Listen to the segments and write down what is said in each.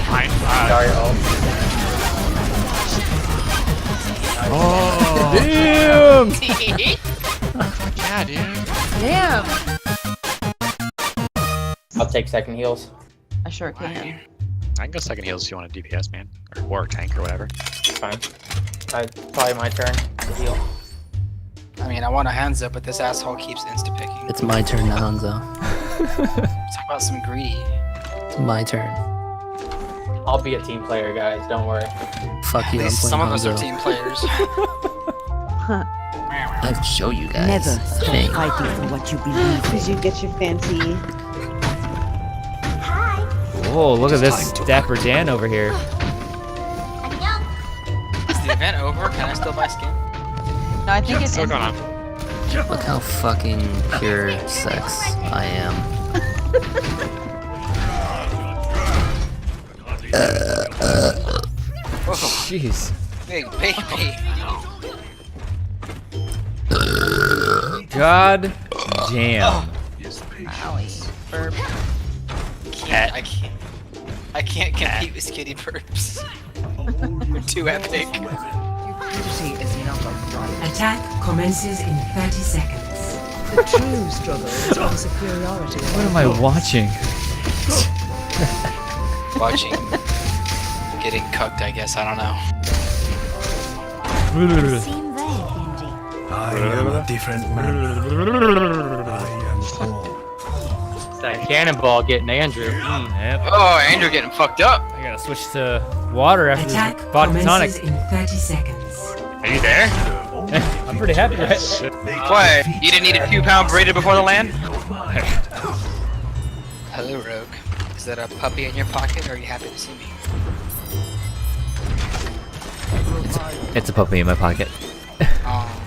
Sorry, Oh, Damn! yeah, dude. Damn. I'll take second heals. I sure can. I can go second heals if you want a DPS, man. Or a tank or whatever. Fine. Probably my turn to heal. I mean, I want a Hanzo, but this asshole keeps insta-picking. It's my turn now, Hanzo. Talk about some greedy. It's my turn. I'll be a team player, guys. Don't worry. Fuck At you, I'm least playing some of us are Hanzo. team players. I'll show you guys. Never Thing. stop fighting for what you believe in. Did you get your fancy? Whoa, look at this Dapper Dan over here. Is the event over? Can I still buy skin? No, I think it's Still going on. Look how fucking pure sex I am. Whoa, Jeez. big baby. God damn. Owie. Burp. I can't compete with kitty burps. They're too epic. Attack commences in 30 seconds. The true struggle is on superiority. What am I watching? Watching. Getting cooked, I guess. I don't know. I am a different man. I am cold. It's that cannonball getting Andrew. Yep. Oh, Andrew getting fucked up. I gotta switch to water after Attack this vodka tonic. commences in 30 seconds. Are you there? I'm pretty happy, right? What? You didn't eat a 2-pound burrito before the land? Hello, Rogue. Is that a puppy in your pocket, or are you happy to see me? It's a puppy in my pocket. Oh.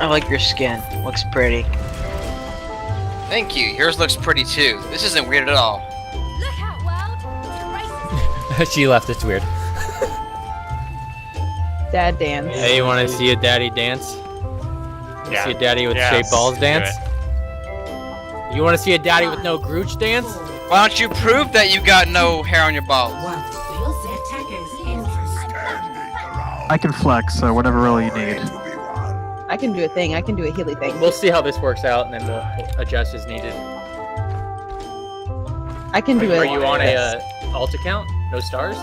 I like your skin. Looks pretty. Thank you. Yours looks pretty too. This isn't weird at all. She left, it's weird. Dad dance. Hey, you want to see a daddy dance? Yeah. See a daddy with Yes, straight balls do dance? it. You want to see a daddy with no grooch dance? Why don't you prove that you got no hair on your balls? I can flex, so whatever role you need. I can do a thing. I can do a Healy thing. We'll see how this works out, and then we'll adjust as needed. I can do it. Are you on a alt account? No stars?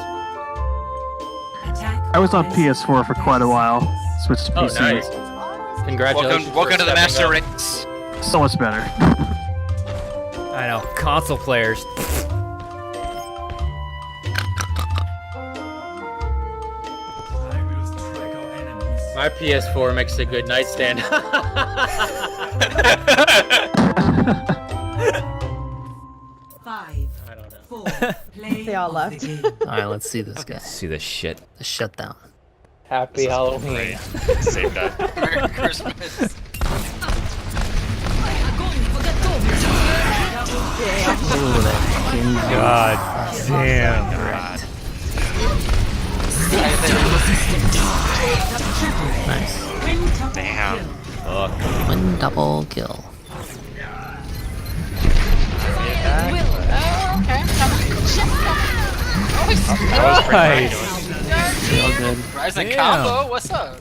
I was on PS4 for quite a while. Switched to Oh, PC. nice. Congratulations. Welcome to the for master stepping up. race. So much better. I know, console players. My PS4 makes a good nightstand. I don't know. They all left. Alright, let's see this guy. Let's see this shit. The shutdown. Happy Halloween. Great. Save that. Merry Christmas. Ooh, that fucking God damn. nice. Damn. Fuck. One double kill. That was pretty Nice. great. All good. Rising Damn. combo, what's up?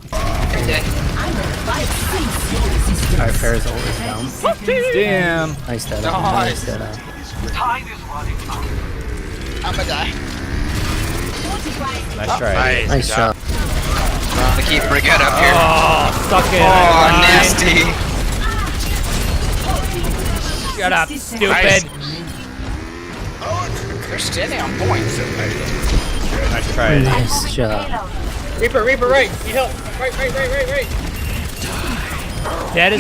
Alright, Ferris ult is down. Damn. Nice dead Nice. Nice dead I'm gonna die. Nice try. Nice job. I keep bringing it up here. Oh, stuck in. Oh, nasty. Shut up, stupid. They're standing on point. Nice try. Nice job. Reaper, right. You help. Right. That is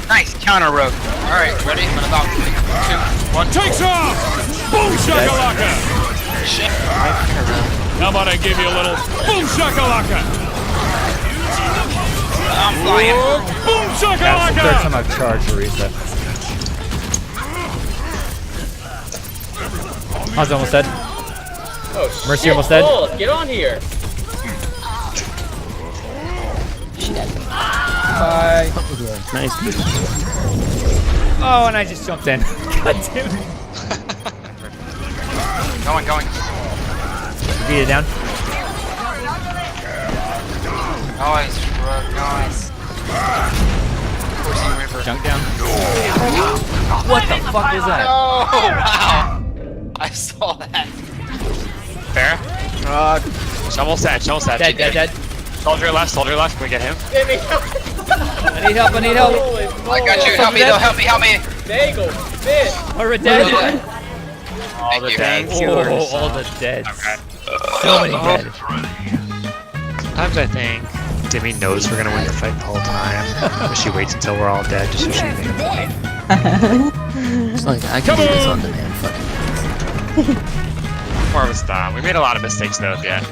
Nice counter rogue. All right, ready? I'm gonna knock 2, 1. Takes off! Boom shakalaka! Shit. How about I give you a little boom shakalaka? I'm flying. Boom That's the third shakalaka! time I've charged Orisa. Han's almost dead. Oh, Mercy shit. almost dead. Oh, get on here. Bye. Nice. Oh, and I just jumped in. God damn it. Going. Beat it down. Nice, bro. Nice. Coursing river. Junk down. What the fuck was that? Oh, wow. I saw that. Fair. Shovel set. Dead. Soldier left. Can we get him? I need help. I got you. Help me. Bagel, fish. We're dead. All the dead. Oh, all the dead. So many dead. Sometimes I think Demi knows we're gonna win the fight the whole time, but she waits until we're all dead just so she can make a point. It's like, I can do this on demand. Fucking More of a stop. We made a lot of mistakes though, yeah.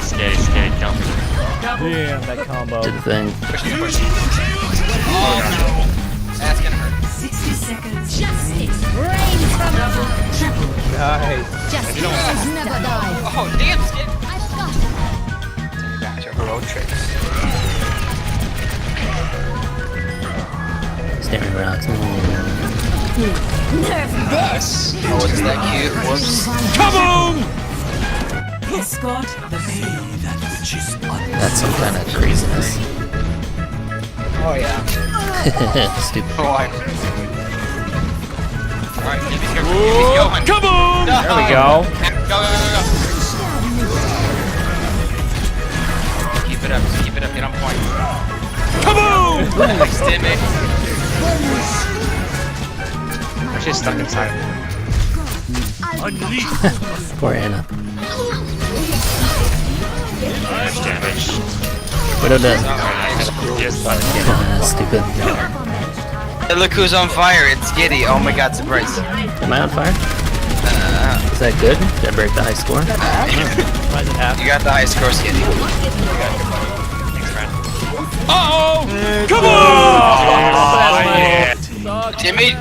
Scary, jump. Damn, that combo. did the thing. That's gonna hurt. 60 seconds. Justice reigns from above. Nice. Justice never die. Oh, damn, Skid. I've got Take me back to heroic tricks. Staring rocks. nerf this. Oh, wasn't that cute? Whoops. Kaboom! Escort the pain. That's some kind of craziness. Oh, yeah. Stupid. Oh, Alright, keep it going. Kaboom! No. There we go. Go. Keep it up, get on point. Kaboom! Nice, Timmy. Actually stuck inside. Poor Anna. Much damage. Widow dead. Yes, Stupid. Hey, look who's on fire, it's Giddy. Oh my god, surprise. Am I on fire? Is that good? Did I break the high score? You got the high score, Skiddy. Uh-oh! Kaboom!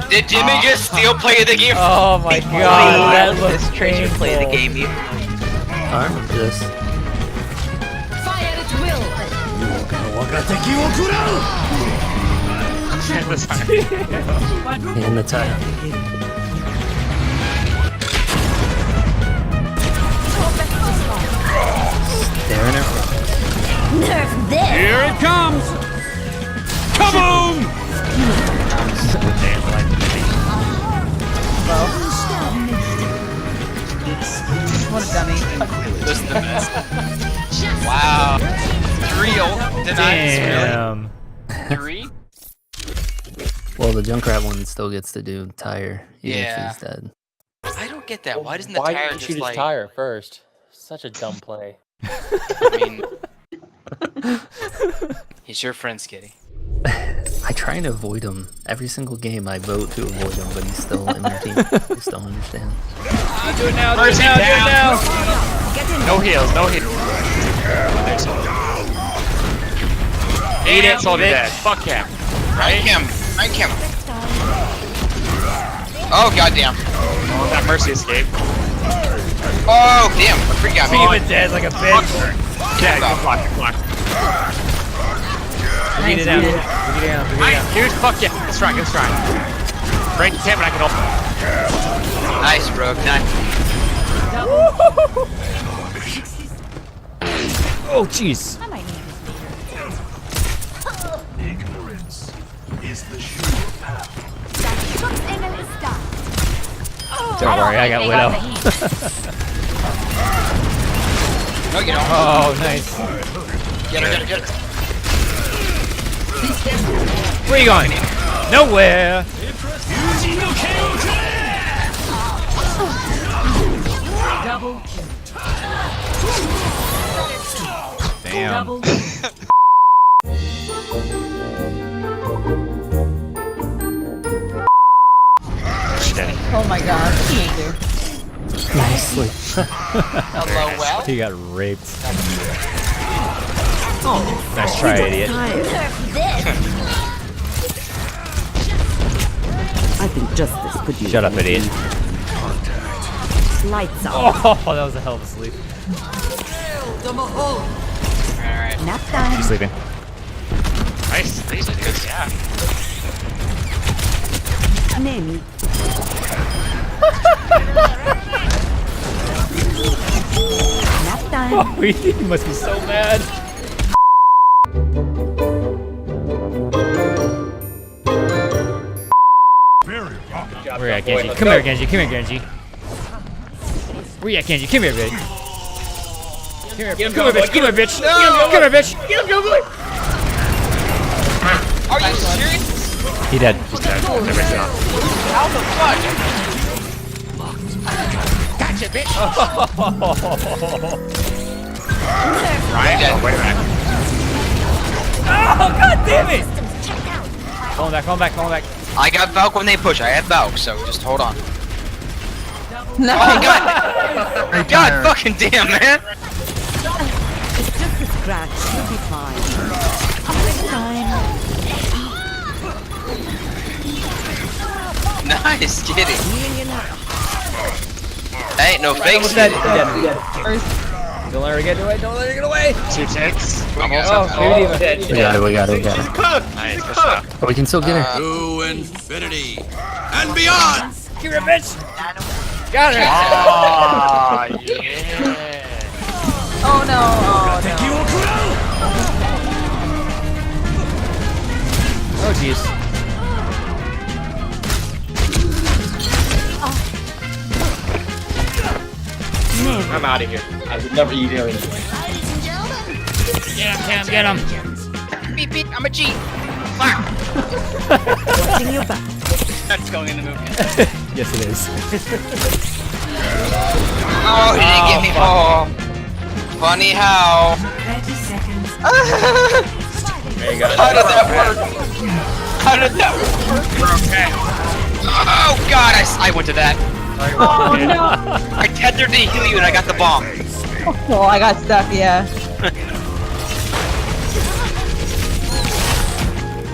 Did Jimmy just steal play of the game? Oh my god, that looks This treasure play the game. You. I remember this. Fire at will. In the tie. Staring at rocks. Nerf this. Here it comes! Kaboom! What a dummy. This is the best. Wow. 3-0. Damn. 3? Well, the Junkrat one still gets to do tire, even Yeah. if he's dead. I don't get that. Why doesn't the Why tire didn't you just shoot his like... tire first? Such a dumb play. I mean... He's your friend, Skitty. I try to avoid him. Every single game I vote to avoid him, but he's still in my team. I just don't understand. Do it now, do it now. No heals. Eat it, soldier dead. Fuck him. Rank him. Oh, goddamn. Oh, that mercy escape. Oh, damn. A freak out me. Steven dead like a bitch. Yeah, good block. Beat it down. Dude, fuck yeah. Let's try. Break him and I can open. Nice, bro. Nice. Oh, jeez. I might need this. Don't worry, I got Widow. No, you don't. Oh, nice. Get her. Where are you going? Nowhere. Double kill. Damn. Double kill. Oh my god. Thank you. Nicely. Hello, well. He got raped. Nice try, idiot. I think justice could use Shut up, idiot. lights out. Oh, that was a hell of a sleep. Alright. Nap time. She's sleeping. Nice. These are good. Yeah. Name. Nap time. Oh, he must be so mad. Where at, Genji? Come here, Genji. Come here, Genji. Where you at, Genji? Come here, bitch. Come here, bitch. Come here, bitch. Come here, bitch. Are you serious? He dead. He's dead. Everything on. How the fuck? Gotcha, bitch. Ryan, wait a minute. Oh, god damn it! Calling back, calling back, calling back. I got Valk when they push. I had Valk, so just hold on. No. Oh god! God fucking damn, man! It's just a scratch. You'll be fine. Next time. Nice, get it. Hey, no fakes. Almost dead. Don't let her get away. Don't let her get away. 2 ticks. Almost. Oh, baby diva. We got it, we got it, we got it. Nice. Good shot. But we can still get her. To infinity and beyond. Give her a bitch. Got her. Ah, yeah. Oh no. Oh no. Oh, jeez. I'm out of here. I would never eat here anyway. Get him, Cam. Get him. Beep beep, I'm a G. Fuck. Watching your back. That's going in the movie. Yes, it is. Oh, he didn't get me. Oh. Funny how. 30 seconds. There you go. How did that work? How did that work? Okay. Oh god, I went to that. Oh no. I tethered to heal you and I got the bomb. Oh, I got stuck. Yeah.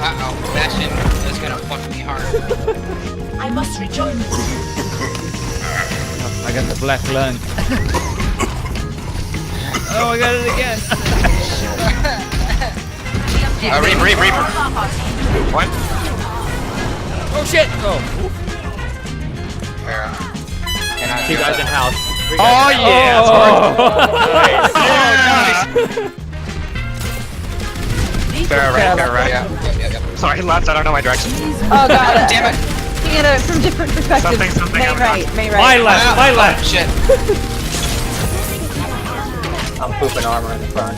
Uh-oh, Bastion is gonna fuck me hard. I must rejoin the team. I got the black lung. Oh, I got it again. Reaper. What? Oh shit. Oh. Two guys in house. Oh yeah. Fair, right. Yeah. Sorry, left. I don't know my direction. Oh god. Damn it. Looking at it from different perspectives. Something, May I'm right. May right. My left. My left. Shit. I'm pooping armor in the front.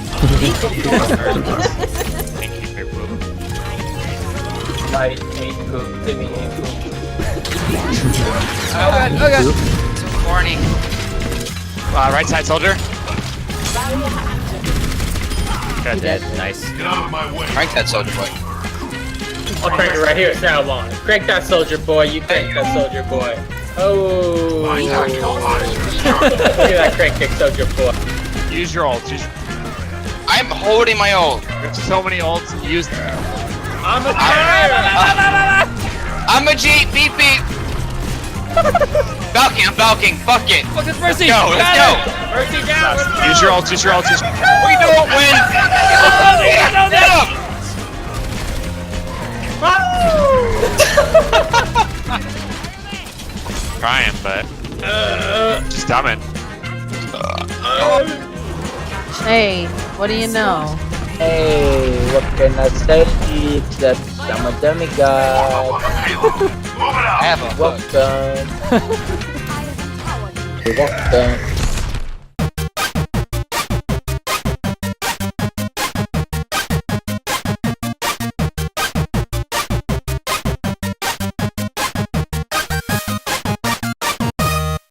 Night ain't poop. Timmy ain't poop. Oh god. So corny. Right side soldier. Got dead. Nice. Crank that soldier boy. I'll crank it right here, Salomon. Crank that soldier boy. You crank that soldier boy. Oh. Look at that crank kick soldier boy. Use your ult. I'm holding my ult. There's so many ults. Use them. I'm a tire. I'm a G. Beep beep. Balking. I'm balking. Fuck it. Look at Mercy. Go. Let's go. Mercy down. Let's go. Use your ult. We don't win. Get up. Trying, but just dumbing. Hey, what do you know? Hey, what can I say? That I'm a demigod. I have a hook. Welcome. Welcome.